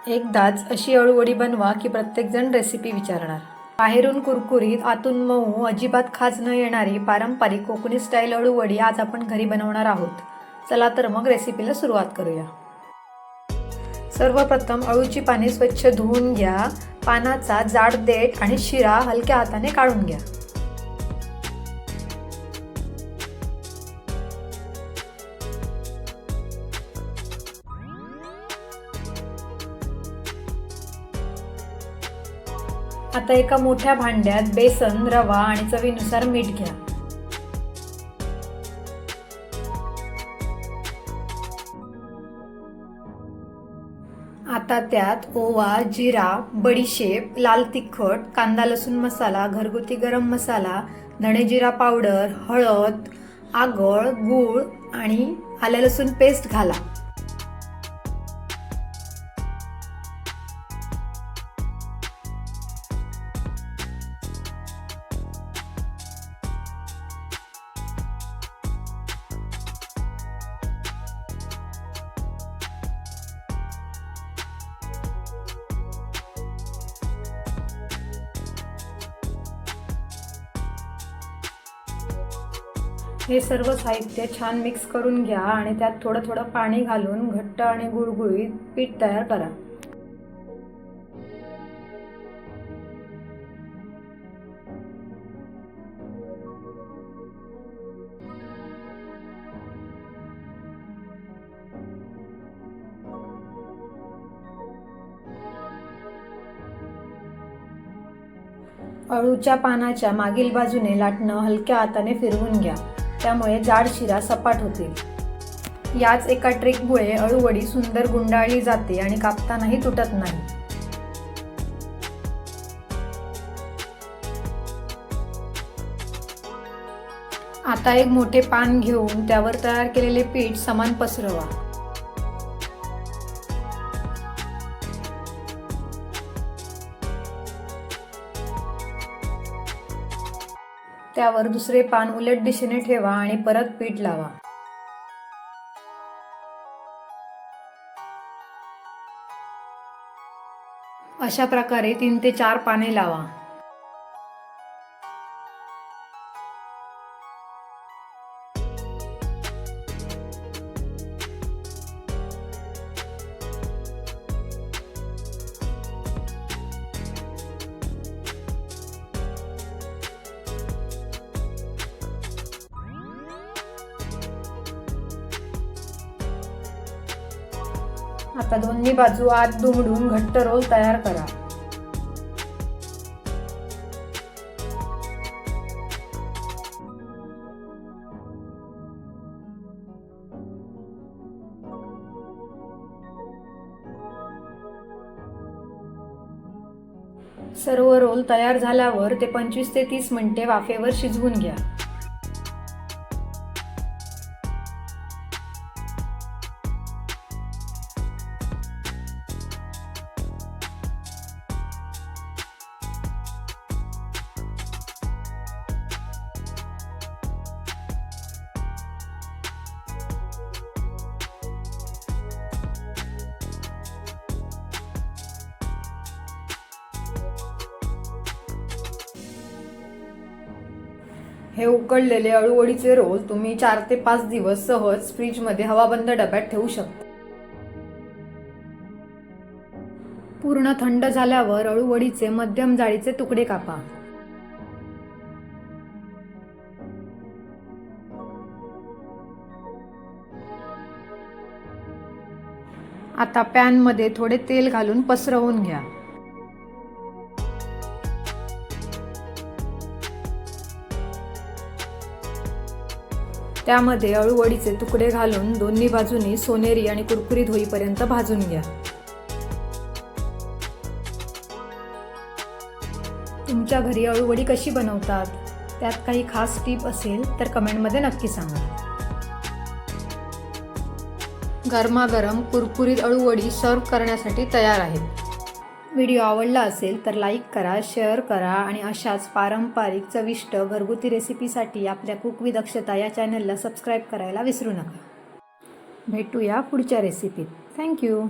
एकदाच अशी अळूवडी बनवा की प्रत्येकजण रेसिपी विचारणार। बाहेरून कुरकुरीत आतून मऊ अजिबात खाज न येणारी पारंपरिक कोकणी स्टाईल अळूवडी आज आपण घरी बनवणार आहोत। चला तर मग रेसिपीला सुरुवात करूया। सर्वप्रथम अळूची पाने स्वच्छ धुवून घ्या। पानाचा जाड देठ आणि शिरा हलक्या हाताने काढून घ्या। आता एका मोठ्या भांड्यात बेसन, रवा आणि चवीनुसार मीठ घ्या। आता त्यात ओवा, जिरा, बडीशेप, लाल तिखट, कांदा लसूण मसाला, घरगुती गरम मसाला, धणे जिरा पावडर, हळद, आगळ, गूळ आणि आलं लसूण पेस्ट घाला। हे सर्व साहित्य छान मिक्स करून घ्या आणि त्यात थोडं थोडं पाणी घालून घट्ट आणि गुळगुळीत पीठ तयार करा। अळूच्या पानाच्या मागील बाजूने लाटणं हलक्या हाताने फिरवून घ्या, त्यामुळे जाड शिरा सपाट होतील। याच एका ट्रिकमुळे अळूवडी सुंदर गुंडाळली जाते आणि कापतानाही तुटत नाही। आता एक मोठे पान घेऊन त्यावर तयार केलेले पीठ समान पसरवा। त्यावर दुसरे पान उलट दिशेने ठेवा आणि परत पीठ लावा। अशा प्रकारे 3 ते 4 पाने लावा। आता दोन्ही बाजू आत दुमडून घट्ट रोल तयार करा। सर्व रोल तयार झाल्यावर ते 25 ते 30 मिनिटे वाफेवर शिजवून घ्या। हे उकडलेले अळूवडीचे रोल तुम्ही 4 ते 5 दिवस सहज फ्रीजमध्ये हवाबंद डब्यात ठेवू शकता। पूर्ण थंड झाल्यावर अळूवडीचे मध्यम जाळीचे तुकडे कापा। आता पॅन मध्ये थोडे तेल घालून पसरवून घ्या। त्यामध्ये अळूवडीचे तुकडे घालून दोन्ही बाजूनी सोनेरी आणि कुरकुरीत होईपर्यंत भाजून घ्या। तुमच्या घरी अळूवडी कशी बनवतात? त्यात काही खास टिप असेल तर कमेंटमध्ये नक्की सांगा। गरमागरम कुरकुरीत अळूवडी सर्व्ह करण्यासाठी तयार आहेत। व्हिडिओ आवडला असेल तर लाईक करा, शेअर करा आणि अशाच पारंपरिक चविष्ट घरगुती रेसिपीसाठी आपल्या कुक विथ अक्षता या चॅनलला सबस्क्राईब करायला विसरू नका। भेटूया पुढच्या रेसिपीत। थँक्यू।